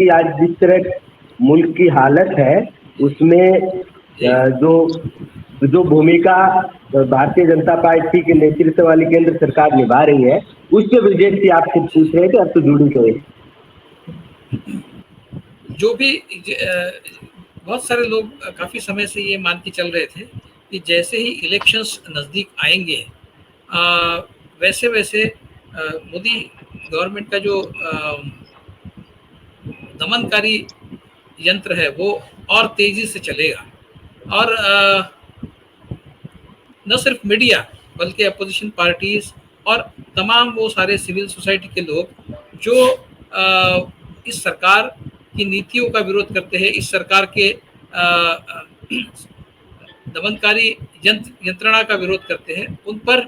कि आज जिस तरह मुल्क की हालत है उसमें जो जो भूमिका भारतीय जनता पार्टी के नेतृत्व वाली केंद्र सरकार निभा रही है, उसके विजय से आपसे पूछ रहे थे, अब तो जुड़ी गए। जो भी बहुत सारे लोग काफी समय से ये मान के चल रहे थे कि जैसे ही इलेक्शंस नजदीक आएंगे वैसे वैसे मोदी गवर्नमेंट का जो दमनकारी यंत्र है वो और तेजी से चलेगा और न सिर्फ मीडिया बल्कि अपोजिशन पार्टीज और तमाम वो सारे सिविल सोसाइटी के लोग जो इस सरकार की नीतियों का विरोध करते हैं, इस सरकार के दमनकारी यंत्रणा का विरोध करते हैं, उन पर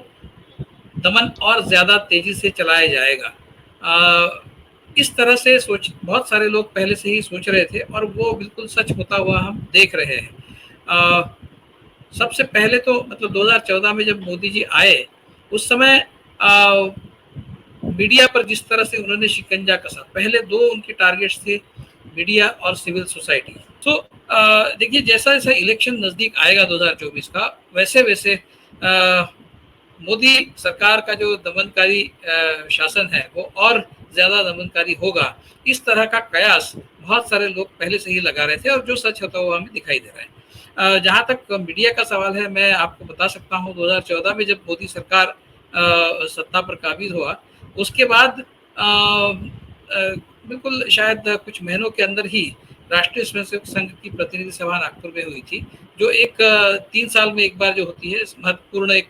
दमन और ज्यादा तेजी से चलाया जाएगा। इस तरह से बहुत सारे लोग पहले से ही सोच रहे थे और वो बिल्कुल सच होता हुआ हम देख रहे हैं। सबसे पहले तो मतलब 2014 में जब मोदी जी आए उस समय मीडिया पर जिस तरह से उन्होंने शिकंजा कसा, पहले दो उनके टारगेट्स थे, मीडिया और सिविल सोसाइटी। तो देखिए जैसा जैसा इलेक्शन नजदीक आएगा 2024 का, वैसे वैसे मोदी सरकार का जो दमनकारी शासन है वो और ज्यादा दमनकारी होगा। इस तरह का कयास बहुत सारे लोग पहले से ही लगा रहे थे और जो सच होता हुआ हमें दिखाई दे रहा है। जहाँ तक मीडिया का सवाल है, मैं आपको बता सकता हूँ 2014 में जब मोदी सरकार सत्ता पर काबिज हुआ, उसके बाद बिल्कुल शायद कुछ महीनों के अंदर ही राष्ट्रीय स्वयंसेवक संघ की प्रतिनिधि सभा नागपुर में हुई थी, जो एक 3 साल में एक बार जो होती है महत्वपूर्ण एक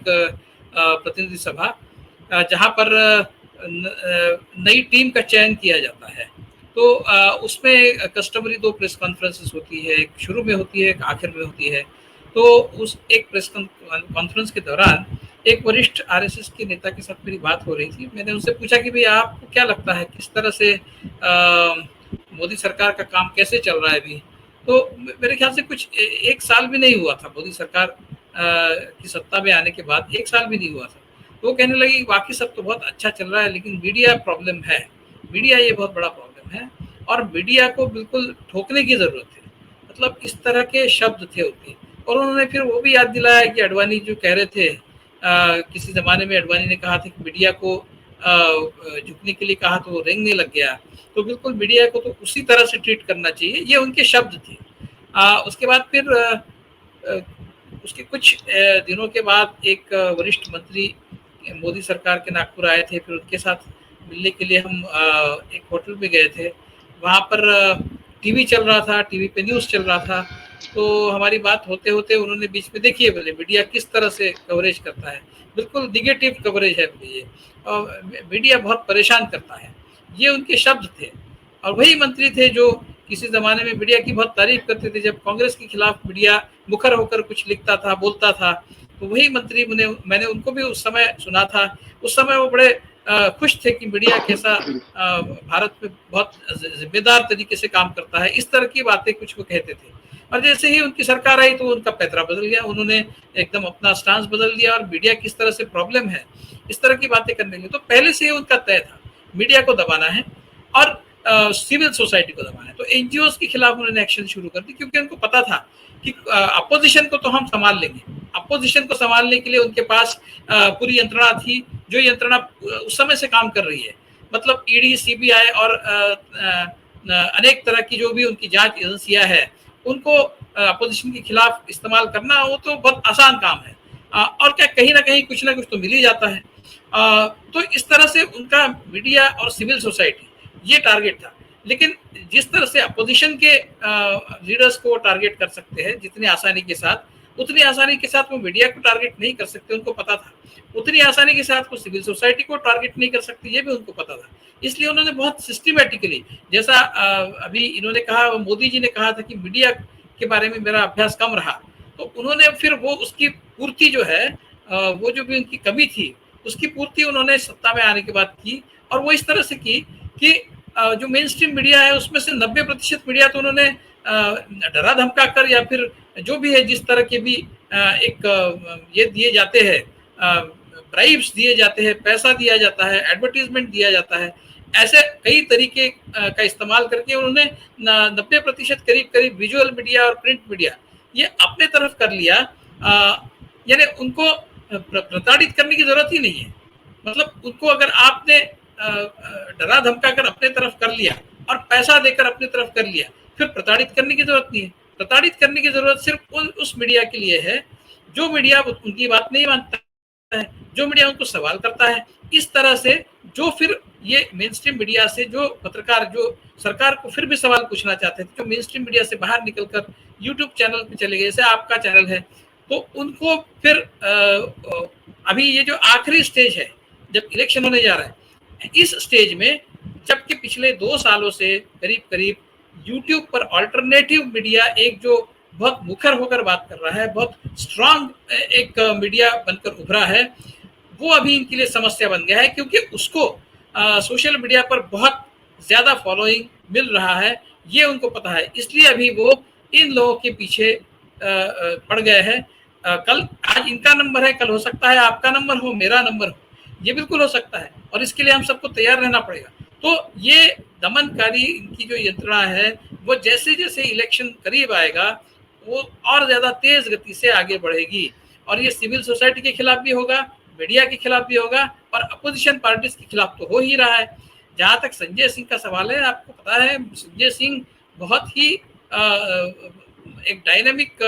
प्रतिनिधि सभा, जहां पर नई टीम का चयन किया जाता है। तो उसमें कस्टमरी 2 प्रेस कॉन्फ्रेंसेस होती है, एक शुरू में होती है, एक आखिर में होती है। तो उस एक प्रेस कॉन्फ्रेंस के दौरान एक वरिष्ठ आरएसएस के नेता के साथ मेरी बात हो रही थी। मैंने उनसे पूछा कि भाई आपको क्या लगता है किस तरह से मोदी सरकार का काम कैसे चल रहा है अभी? तो मेरे ख्याल से कुछ 1 साल भी नहीं हुआ था मोदी सरकार की सत्ता में आने के बाद, 1 साल भी नहीं हुआ था। तो वो कहने लगी बाकी सब तो बहुत अच्छा चल रहा है लेकिन मीडिया प्रॉब्लम है, मीडिया ये बहुत बड़ा प्रॉब्लम है और मीडिया को बिल्कुल ठोकने की जरूरत है। मतलब इस तरह के शब्द थे उनके। और उन्होंने फिर वो भी याद दिलाया कि अडवाणी जो कह रहे थे, किसी जमाने में अडवाणी ने कहा था कि मीडिया को झुकने के लिए कहा तो वो रेंगने लग गया। तो बिल्कुल मीडिया को तो उसी तरह से ट्रीट करना चाहिए, ये उनके शब्द थे। उसके बाद फिर उसके कुछ दिनों के बाद एक वरिष्ठ मंत्री मोदी सरकार के नागपुर आए थे, फिर उनके साथ मिलने के लिए हम एक होटल में गए थे। वहाँ पर टीवी चल रहा था, टीवी पे न्यूज़ चल रहा था। तो हमारी बात होते होते उन्होंने बीच में, देखिए बोले मीडिया किस तरह से कवरेज करता है, बिल्कुल निगेटिव कवरेज है ये, और मीडिया बहुत परेशान करता है, ये उनके शब्द थे। और वही मंत्री थे जो किसी जमाने में मीडिया की बहुत तारीफ करते थे, जब कांग्रेस के खिलाफ मीडिया मुखर होकर कुछ लिखता था, बोलता था, तो वही मंत्री मैंने उनको भी उस समय सुना था। उस समय वो बड़े खुश थे कि मीडिया कैसा भारत में बहुत जिम्मेदार तरीके से काम करता है, इस तरह की बातें कुछ वो कहते थे। और जैसे ही उनकी सरकार आई तो उनका पैतरा बदल गया, उन्होंने एकदम अपना स्टांस बदल दिया और मीडिया किस तरह से प्रॉब्लम है इस तरह की बातें करने लगे। तो पहले से ही उनका तय था मीडिया को दबाना है और सिविल सोसाइटी को दबाना है। तो एनजीओ के खिलाफ उन्होंने एक्शन शुरू कर दी, क्योंकि उनको पता था कि अपोजिशन को तो हम संभाल लेंगे, अपोजिशन को संभालने के लिए उनके पास पूरी यंत्रणा थी, जो यंत्रणा उस समय से काम कर रही है। मतलब ईडी, सीबीआई और अनेक तरह की जो भी उनकी जांच एजेंसियां है, उनको अपोजिशन के खिलाफ इस्तेमाल करना वो तो बहुत आसान काम है। और क्या कहीं ना कहीं कुछ ना कुछ तो मिल ही जाता है। तो इस तरह से उनका मीडिया और सिविल सोसाइटी ये टारगेट था। लेकिन जिस तरह से अपोजिशन के लीडर्स को टारगेट कर सकते हैं जितनी आसानी के साथ, उतनी आसानी के साथ वो मीडिया को टारगेट नहीं कर सकते, उनको पता था। उतनी आसानी के साथ वो सिविल सोसाइटी को टारगेट नहीं कर सकते, ये भी उनको पता था। इसलिए उन्होंने बहुत सिस्टमेटिकली, जैसा अभी इन्होंने कहा, मोदी जी ने कहा था कि मीडिया के बारे में मेरा अभ्यास कम रहा, तो उन्होंने फिर वो उसकी पूर्ति जो है, वो जो भी उनकी कमी थी उसकी पूर्ति उन्होंने सत्ता में आने के बाद की। और वो इस तरह से की कि जो मेन स्ट्रीम मीडिया है उसमें से 90% मीडिया तो उन्होंने डरा धमका कर या फिर जो भी है, जिस तरह के भी एक ये दिए जाते हैं, ब्राइब्स दिए जाते हैं, पैसा दिया जाता है, एडवर्टीजमेंट दिया जाता है, ऐसे कई तरीके का इस्तेमाल करके उन्होंने 90% करीब करीब विजुअल मीडिया और प्रिंट मीडिया ये अपने तरफ कर लिया। यानी उनको प्रताड़ित करने की जरूरत ही नहीं है। मतलब उनको अगर आपने डरा धमका कर अपने तरफ कर लिया और पैसा देकर अपनी तरफ कर लिया, फिर प्रताड़ित करने की जरूरत नहीं है। प्रताड़ित करने की जरूरत सिर्फ उस मीडिया के लिए है जो मीडिया उनकी बात नहीं मानता है, जो मीडिया उनको सवाल करता है। इस तरह से जो फिर ये मेन स्ट्रीम मीडिया से जो पत्रकार जो सरकार को फिर भी सवाल पूछना चाहते थे, जो मेन स्ट्रीम मीडिया से बाहर निकलकर यूट्यूब चैनल पे चले गए, जैसे आपका चैनल है, तो उनको फिर अभी ये जो आखिरी स्टेज है जब इलेक्शन होने जा रहा है, इस स्टेज में जबकि पिछले 2 सालों से करीब करीब यूट्यूब पर अल्टरनेटिव मीडिया एक जो बहुत मुखर होकर बात कर रहा है, बहुत स्ट्रांग एक मीडिया बनकर उभरा है, वो अभी इनके लिए समस्या बन गया है क्योंकि उसको सोशल मीडिया पर बहुत ज्यादा फॉलोइंग मिल रहा है, ये उनको पता है। इसलिए अभी वो इन लोगों के पीछे पड़ गए हैं। कल आज इनका नंबर है, कल हो सकता है आपका नंबर हो, मेरा नंबर हो, ये बिल्कुल हो सकता है और इसके लिए हम सबको तैयार रहना पड़ेगा। तो ये दमनकारी इनकी जो यंत्रणा है वो जैसे जैसे इलेक्शन करीब आएगा वो और ज्यादा तेज गति से आगे बढ़ेगी और ये सिविल सोसाइटी के खिलाफ भी होगा, मीडिया के खिलाफ भी होगा और अपोजिशन पार्टीज के खिलाफ तो हो ही रहा है। जहां तक संजय सिंह का सवाल है, आपको पता है संजय सिंह बहुत ही एक डायनेमिक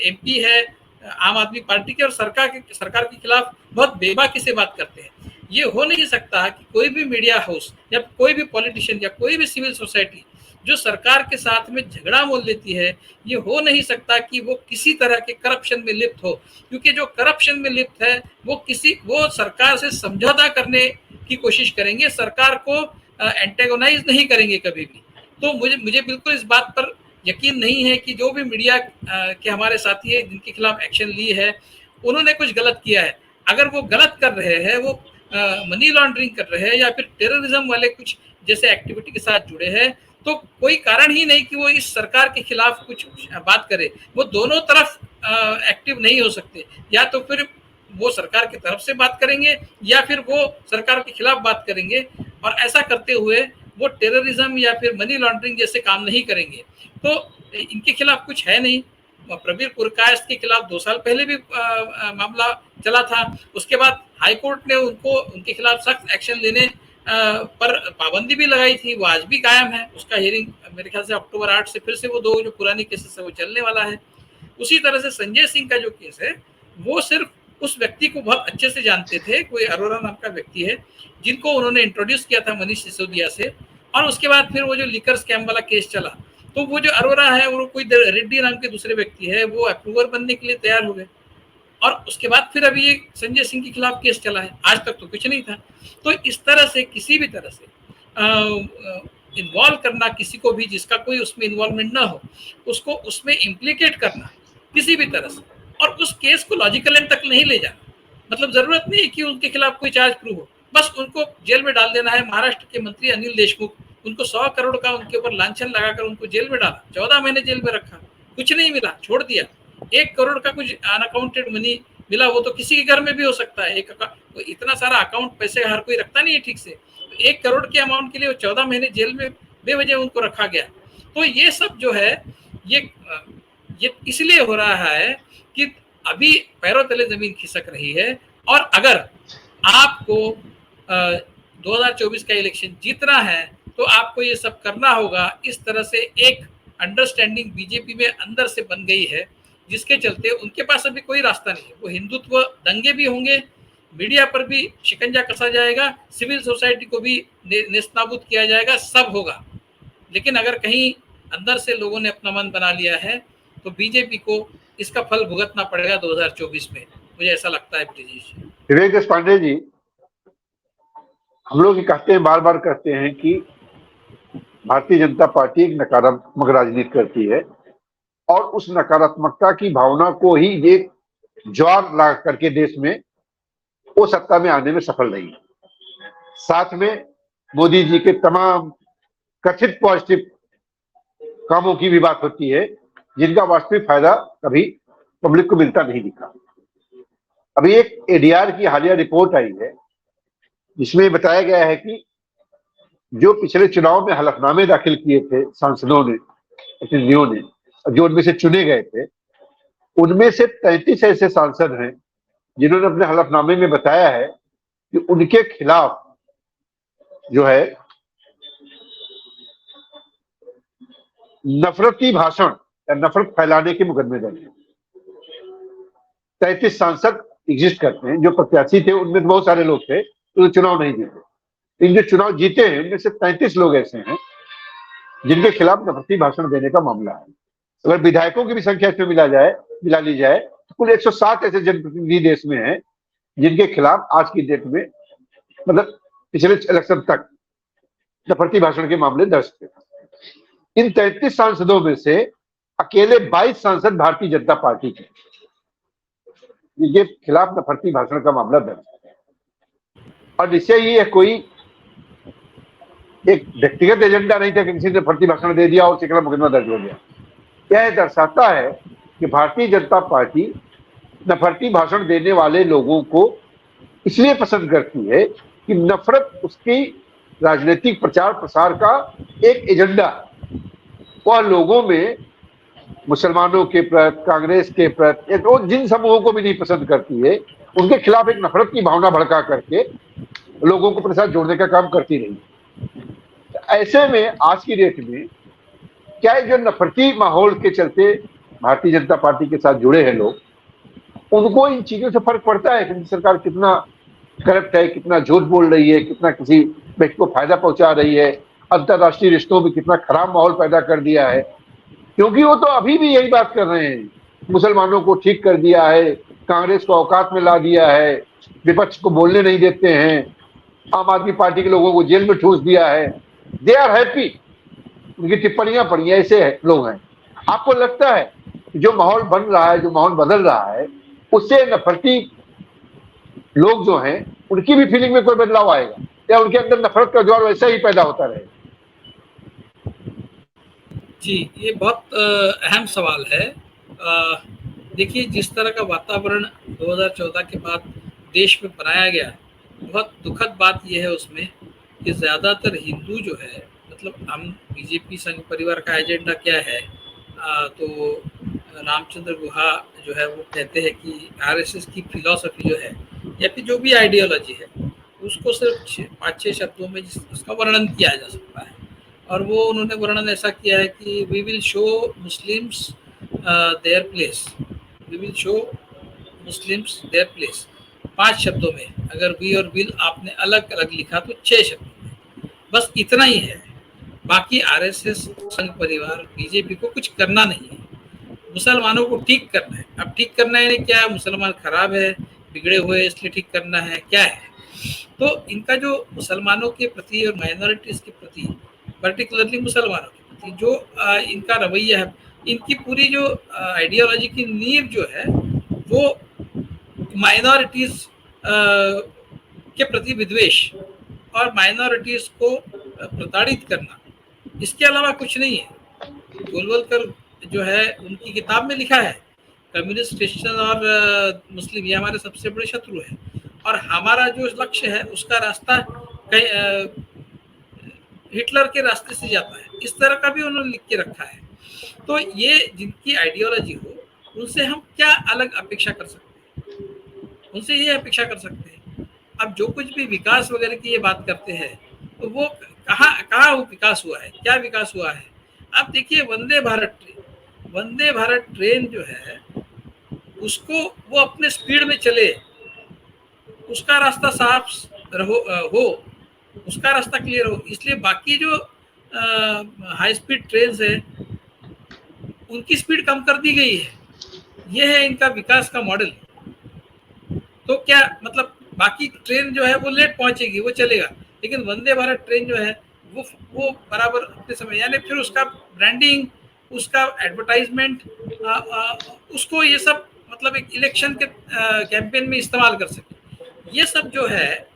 एमपी है आम आदमी पार्टी के और सरकार के खिलाफ बहुत बेबाकी से बात करते हैं। ये हो नहीं सकता कि कोई भी मीडिया हाउस या कोई भी पॉलिटिशियन या कोई भी सिविल सोसाइटी जो सरकार के साथ में झगड़ा मोल लेती है, ये हो नहीं सकता कि वो किसी तरह के करप्शन में लिप्त हो, क्योंकि जो करप्शन में लिप्त है वो सरकार से समझौता करने की कोशिश करेंगे, सरकार को एंटेगोनाइज नहीं करेंगे कभी भी। तो मुझे बिल्कुल इस बात पर यकीन नहीं है कि जो भी मीडिया के हमारे साथी है जिनके खिलाफ एक्शन ली है उन्होंने कुछ गलत किया है। अगर वो गलत कर रहे हैं, वो मनी लॉन्ड्रिंग कर रहे हैं या फिर टेररिज्म वाले कुछ जैसे एक्टिविटी के साथ जुड़े हैं, तो कोई कारण ही नहीं कि वो इस सरकार के खिलाफ कुछ बात करे। वो दोनों तरफ एक्टिव नहीं हो सकते, या तो फिर वो सरकार की तरफ से बात करेंगे या फिर वो सरकार के खिलाफ बात करेंगे, और ऐसा करते हुए वो टेररिज्म या फिर मनी लॉन्ड्रिंग जैसे काम नहीं करेंगे। तो इनके खिलाफ कुछ है नहीं। प्रवीर पुरकायस्थ के खिलाफ 2 साल पहले भी मामला चला था, उसके बाद हाई कोर्ट ने उनके खिलाफ सख्त एक्शन लेने पर पाबंदी भी लगाई थी, वो आज भी कायम है। उसका हियरिंग मेरे ख्याल से अक्टूबर 8 से फिर से वो 2 जो पुरानी केसेस है वो चलने वाला है। उसी तरह से संजय सिंह का जो केस है वो सिर्फ उस व्यक्ति को बहुत अच्छे से जानते थे, कोई अरोरा नाम का व्यक्ति है जिनको उन्होंने इंट्रोड्यूस किया था मनीष सिसोदिया से, और उसके बाद फिर वो जो लिकर स्कैम वाला केस चला, तो वो जो अरोरा है वो कोई रेड्डी नाम के दूसरे व्यक्ति है, वो अप्रूवर बनने के लिए तैयार हो गए, और उसके बाद फिर अभी ये संजय सिंह के खिलाफ केस चला है। आज तक तो कुछ नहीं था। तो इस तरह से किसी भी तरह से इन्वॉल्व करना किसी को भी जिसका कोई उसमें इन्वॉल्वमेंट ना हो, उसको उसमें इम्प्लीकेट करना किसी भी तरह से, और उस केस को लॉजिकल एंड तक नहीं ले जाना। मतलब जरूरत नहीं है कि उनके खिलाफ कोई चार्ज प्रूव हो, बस उनको जेल में डाल देना है। महाराष्ट्र के मंत्री अनिल देशमुख, उनको 100 करोड़ का उनके ऊपर लांछन लगाकर उनको जेल में डाला, 14 महीने जेल में रखा, कुछ नहीं मिला, छोड़ दिया। 1 करोड़ का कुछ अनअकाउंटेड मनी मिला, वो तो किसी के घर में भी हो सकता है। इतना सारा अकाउंट पैसे हर कोई रखता नहीं है ठीक से। 1 करोड़ के अमाउंट के लिए 14 महीने जेल में बेवजह उनको रखा गया। तो ये सब जो है ये इसलिए हो रहा है कि अभी पैरों तले जमीन खिसक रही है, और अगर आपको 2024 का इलेक्शन जीतना है तो आपको ये सब करना होगा। इस तरह से एक अंडरस्टैंडिंग बीजेपी में अंदर से बन गई है, जिसके चलते उनके पास अभी कोई रास्ता नहीं है। वो हिंदुत्व दंगे भी होंगे, मीडिया पर भी शिकंजा कसा जाएगा, सिविल सोसाइटी को भी नेस्तनाबूद किया जाएगा, सब होगा। लेकिन अगर कहीं अंदर से लोगों ने अपना मन बना लिया है तो बीजेपी को इसका फल भुगतना पड़ेगा 2024 में, मुझे ऐसा लगता है। विवेक देशपांडे जी, हम लोग ये कहते हैं, बार बार कहते हैं कि भारतीय जनता पार्टी एक नकारात्मक राजनीति करती है, और उस नकारात्मकता की भावना को ही ये ज्वार ला करके देश में वो सत्ता में आने में सफल रही है। साथ में मोदी जी के तमाम कथित पॉजिटिव कामों की भी बात होती है, जिनका वास्तविक फायदा कभी पब्लिक को मिलता नहीं दिखा। अभी एक एडीआर की हालिया रिपोर्ट आई है जिसमें बताया गया है कि जो पिछले चुनाव में हलफनामे दाखिल किए थे सांसदों ने, प्रतिनिधियों ने, जो उनमें से चुने गए थे, उनमें से 33 ऐसे सांसद हैं जिन्होंने अपने हलफनामे में बताया है कि उनके खिलाफ जो है नफरती भाषण या नफरत फैलाने के मुकदमे दर्ज हैं। 33 सांसद एग्जिस्ट करते हैं। जो प्रत्याशी थे उनमें बहुत सारे लोग थे तो चुनाव नहीं जीते। इन जो चुनाव जीते हैं उनमें से 33 लोग ऐसे हैं जिनके खिलाफ नफरती भाषण देने का मामला है। अगर विधायकों की भी संख्या इसमें मिला ली जाए तो कुल 107 ऐसे जनप्रतिनिधि देश में हैं जिनके खिलाफ आज की डेट में, मतलब पिछले इलेक्शन तक, नफरती भाषण के मामले दर्ज थे। इन 33 सांसदों में से अकेले 22 सांसद भारतीय जनता पार्टी के, जिनके खिलाफ नफरती भाषण का मामला दर्ज है। और इससे ये कोई एक व्यक्तिगत एजेंडा नहीं था कि किसी ने नफरती भाषण दे दिया और उसके खिलाफ मुकदमा दर्ज हो गया। यह दर्शाता है कि भारतीय जनता पार्टी नफरती भाषण देने वाले लोगों को इसलिए पसंद करती है कि नफरत उसकी राजनीतिक प्रचार प्रसार का एक एजेंडा, वह लोगों में मुसलमानों के प्रति, कांग्रेस के प्रति, तो जिन समूहों को भी नहीं पसंद करती है उनके खिलाफ एक नफरत की भावना भड़का करके लोगों को अपने साथ जोड़ने का काम करती रही। ऐसे में आज की डेट में क्या जो नफरती माहौल के चलते भारतीय जनता पार्टी के साथ जुड़े हैं लोग, उनको इन चीजों से फर्क पड़ता है कि सरकार कितना करप्ट है, कितना झूठ बोल रही है, कितना किसी व्यक्ति को फायदा पहुंचा रही है, अंतरराष्ट्रीय रिश्तों में कितना खराब माहौल पैदा कर दिया है। क्योंकि वो तो अभी भी यही बात कर रहे हैं, मुसलमानों को ठीक कर दिया है, कांग्रेस को औकात में ला दिया है, विपक्ष को बोलने नहीं देते हैं, आम आदमी पार्टी के लोगों को जेल में ठूस दिया है। दे आर हैप्पी, उनकी टिप्पणियां पड़ी ऐसे लोग हैं। आपको लगता है कि जो माहौल बन रहा है, जो माहौल बदल रहा है, उससे नफरती लोग जो हैं उनकी भी फीलिंग में कोई बदलाव आएगा या उनके अंदर नफरत का ज्वार वैसा ही पैदा होता रहेगा? जी, ये बहुत अहम सवाल है। देखिए, जिस तरह का वातावरण 2014 के बाद देश में बनाया गया, बहुत दुखद बात यह है उसमें कि ज़्यादातर हिंदू जो है, मतलब हम बीजेपी संघ परिवार का एजेंडा क्या है, तो रामचंद्र गुहा जो है वो कहते हैं कि आरएसएस की फिलॉसफी जो है या फिर जो भी आइडियोलॉजी है उसको सिर्फ 5-6 शब्दों में उसका वर्णन किया जा सकता है। और वो उन्होंने वर्णन ऐसा किया है कि we will show Muslims their place, we will show Muslims their place. 5 शब्दों में, अगर वी और विल आपने अलग अलग लिखा तो 6 शब्दों में, बस इतना ही है। बाकी आरएसएस, संघ परिवार, बीजेपी को कुछ करना नहीं है, मुसलमानों को ठीक करना है। अब ठीक करना है क्या है? मुसलमान खराब है, बिगड़े हुए इसलिए ठीक करना है, क्या है? तो इनका जो मुसलमानों के प्रति और माइनॉरिटीज के प्रति, पर्टिकुलरली मुसलमानों के प्रति जो इनका रवैया है, इनकी पूरी जो आइडियोलॉजी की नींव जो है वो माइनॉरिटीज के प्रति विद्वेष और माइनॉरिटीज को प्रताड़ित करना, इसके अलावा कुछ नहीं है। गोलवलकर जो है उनकी किताब में लिखा है, कम्युनिस्ट, क्रिश्चियन और मुस्लिम ये हमारे सबसे बड़े शत्रु हैं और हमारा जो लक्ष्य है उसका रास्ता कहीं हिटलर के रास्ते से जाता है, इस तरह का भी उन्होंने लिख के रखा है। तो ये जिनकी आइडियोलॉजी हो उनसे हम क्या अलग अपेक्षा कर सकते हैं? उनसे ये अपेक्षा कर सकते हैं। अब जो कुछ भी विकास वगैरह की ये बात करते हैं तो वो कहाँ विकास हुआ है, क्या विकास हुआ है? आप देखिए वंदे भारत ट्रेन जो है उसको वो अपने स्पीड में चले, उसका रास्ता साफ हो, उसका रास्ता क्लियर हो, इसलिए बाकी जो हाई स्पीड ट्रेन है उनकी स्पीड कम कर दी गई है। ये है इनका विकास का मॉडल। तो क्या मतलब बाकी ट्रेन जो है वो लेट पहुंचेगी, वो चलेगा, लेकिन वंदे भारत ट्रेन जो है वो बराबर अपने समय, यानी फिर उसका ब्रांडिंग, उसका एडवर्टाइजमेंट, उसको ये सब मतलब एक इलेक्शन के कैंपेन में इस्तेमाल कर सके। ये सब जो है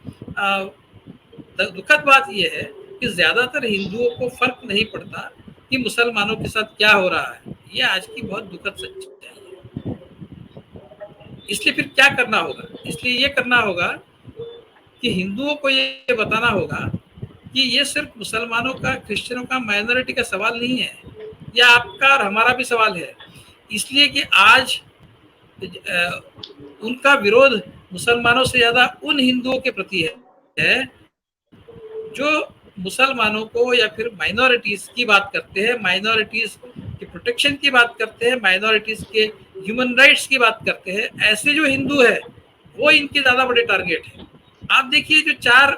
दुखद बात ये है कि ज्यादातर हिंदुओं को फर्क नहीं पड़ता कि मुसलमानों के साथ क्या हो रहा है। ये आज की बहुत दुखद सच्चाई है। इसलिए फिर क्या करना होगा? इसलिए ये करना होगा कि हिंदुओं को ये बताना होगा कि ये सिर्फ मुसलमानों का, क्रिश्चियनों का, माइनॉरिटी का सवाल नहीं है, यह आपका और हमारा भी सवाल है। इसलिए कि आज उनका विरोध मुसलमानों से ज्यादा उन हिंदुओं के प्रति है जो मुसलमानों को या फिर माइनॉरिटीज की बात करते हैं, माइनॉरिटीज के प्रोटेक्शन की बात करते हैं, माइनॉरिटीज के ह्यूमन राइट्स की बात करते हैं। ऐसे जो हिंदू है वो इनके ज्यादा बड़े टारगेट है। आप देखिए जो 4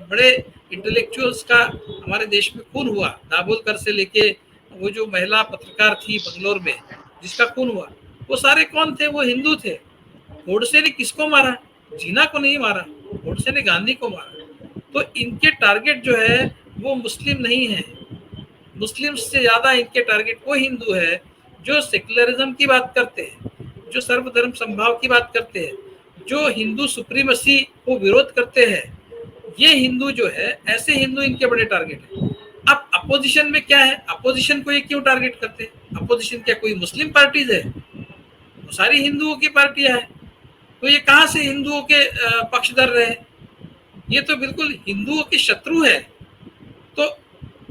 बड़े इंटेलेक्चुअल्स का हमारे देश में खून हुआ, दाभोलकर से लेके वो जो महिला पत्रकार थी बंगलोर में जिसका खून हुआ, वो सारे कौन थे? वो हिंदू थे। गोडसे ने किसको मारा? जीना को नहीं मारा, गोडसे ने गांधी को मारा। तो इनके टारगेट जो है वो मुस्लिम नहीं है, मुस्लिम से ज्यादा इनके टारगेट वो हिंदू है जो सेक्युलरिज्म की बात करते हैं, जो सर्वधर्म संभाव की बात करते हैं, जो हिंदू सुप्रीमेसी को विरोध करते हैं। ये हिंदू जो है, ऐसे हिंदू इनके बड़े टारगेट है। अब अपोजिशन में क्या है? अपोजिशन को ये क्यों टारगेट करते हैं? अपोजिशन क्या कोई मुस्लिम पार्टीज है? तो सारी हिंदुओं की पार्टियां है। तो ये कहां से हिंदुओं के पक्षधर रहे? ये तो बिल्कुल हिंदुओं के शत्रु है। तो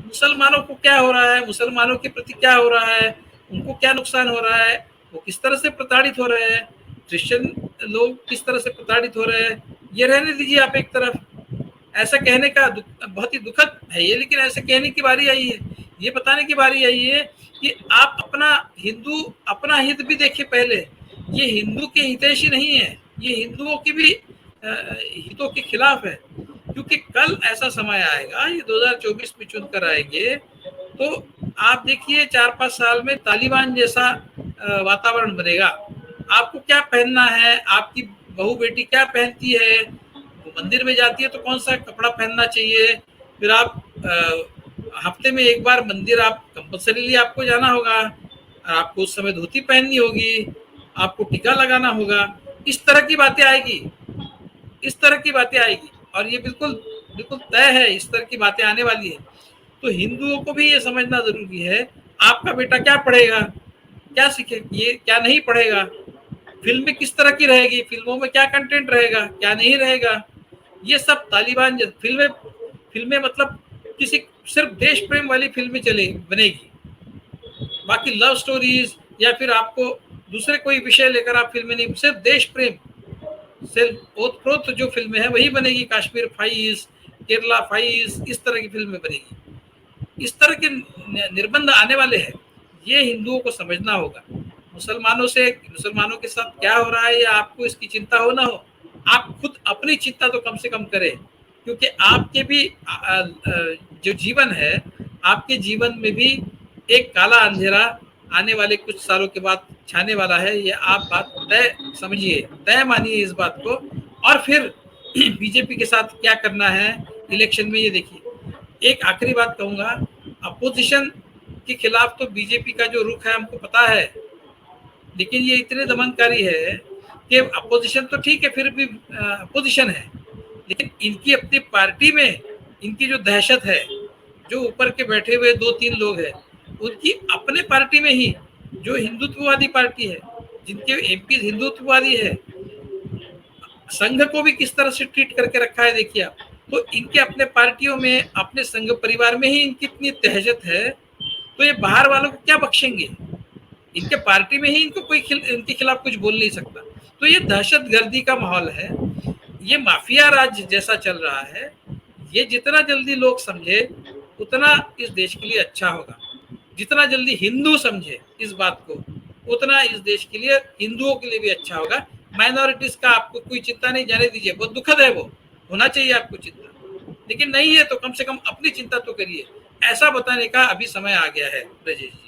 मुसलमानों को क्या हो रहा है, मुसलमानों के प्रति क्या हो रहा है, उनको क्या नुकसान हो रहा है, वो किस तरह से प्रताड़ित हो रहे हैं, क्रिश्चियन लोग किस तरह से प्रताड़ित हो रहे हैं, ये रहने दीजिए आप एक तरफ। ऐसा कहने का बहुत ही दुखद है ये, लेकिन ऐसे कहने की बारी आई है, ये बताने की बारी आई है कि आप अपना हिंदू, अपना हित भी देखिए पहले। ये हिंदू के हितैषी नहीं है, ये हिंदुओं की भी हितों के खिलाफ है। क्योंकि कल ऐसा समय आएगा, ये 2024 में चुनकर आएंगे, तो आप देखिए 4-5 साल में तालिबान जैसा वातावरण बनेगा। आपको क्या पहनना है, आपकी बहू बेटी क्या पहनती है, वो मंदिर में जाती है तो कौन सा कपड़ा पहनना चाहिए, फिर आप हफ्ते में एक बार मंदिर आप कंपल्सरीली आपको जाना होगा, आपको उस समय धोती पहननी होगी, आपको टीका लगाना होगा। इस तरह की बातें आएगी, इस तरह की बातें आएगी, और ये बिल्कुल बिल्कुल तय है, इस तरह की बातें आने वाली है। तो हिंदुओं को भी ये समझना जरूरी है, आपका बेटा क्या पढ़ेगा, क्या सीखे, ये क्या नहीं पढ़ेगा, फिल्में किस तरह की रहेगी, फिल्मों में क्या कंटेंट रहेगा, क्या नहीं रहेगा। ये सब तालिबान फिल्में मतलब किसी सिर्फ देश प्रेम वाली फिल्में बनेगी, बाकी लव स्टोरीज या फिर आपको दूसरे कोई विषय लेकर आप फिल्में नहीं, सिर्फ देश प्रेम, सिर्फ ओतप्रोत जो फिल्में हैं वही बनेगी। कश्मीर फाइल्स, केरला फाइल्स, इस तरह की फिल्में बनेगी। इस तरह के निर्बंध आने वाले हैं, ये हिंदुओं को समझना होगा। मुसलमानों के साथ क्या हो रहा है या आपको इसकी चिंता हो ना हो, आप खुद अपनी चिंता तो कम से कम करें, क्योंकि आपके भी जो जीवन है, आपके जीवन में भी एक काला अंधेरा आने वाले कुछ सालों के बाद छाने वाला है। ये आप बात तय समझिए, तय मानिए इस बात को, और फिर बीजेपी के साथ क्या करना है इलेक्शन में, ये देखिए। एक आखिरी बात कहूंगा, अपोजिशन के खिलाफ तो बीजेपी का जो रुख है हमको पता है, लेकिन ये इतने दमनकारी है कि अपोजिशन तो ठीक है, फिर भी अपोजिशन है, लेकिन इनकी अपनी पार्टी में इनकी जो दहशत है, जो ऊपर के बैठे हुए 2-3 लोग हैं, उनकी अपने पार्टी में ही जो हिंदुत्ववादी पार्टी है, जिनके एमपी हिंदुत्ववादी है, संघ को भी किस तरह से ट्रीट करके रखा है देखिए आप। तो इनके अपने पार्टियों में, अपने संघ परिवार में ही इनकी इतनी दहशत है, तो ये बाहर वालों को क्या बख्शेंगे? इनके पार्टी में ही इनको कोई इनके खिलाफ कुछ बोल नहीं सकता। तो ये दहशतगर्दी का माहौल है, ये माफिया राज जैसा चल रहा है। ये जितना जल्दी लोग समझे उतना इस देश के लिए अच्छा होगा, जितना जल्दी हिंदू समझे इस बात को उतना इस देश के लिए, हिंदुओं के लिए भी अच्छा होगा। माइनॉरिटीज का आपको कोई चिंता नहीं, जाने दीजिए, बहुत दुखद है, वो होना चाहिए आपको चिंता, लेकिन नहीं है तो कम से कम अपनी चिंता तो करिए। ऐसा बताने का अभी समय आ गया है ब्रजेश जी।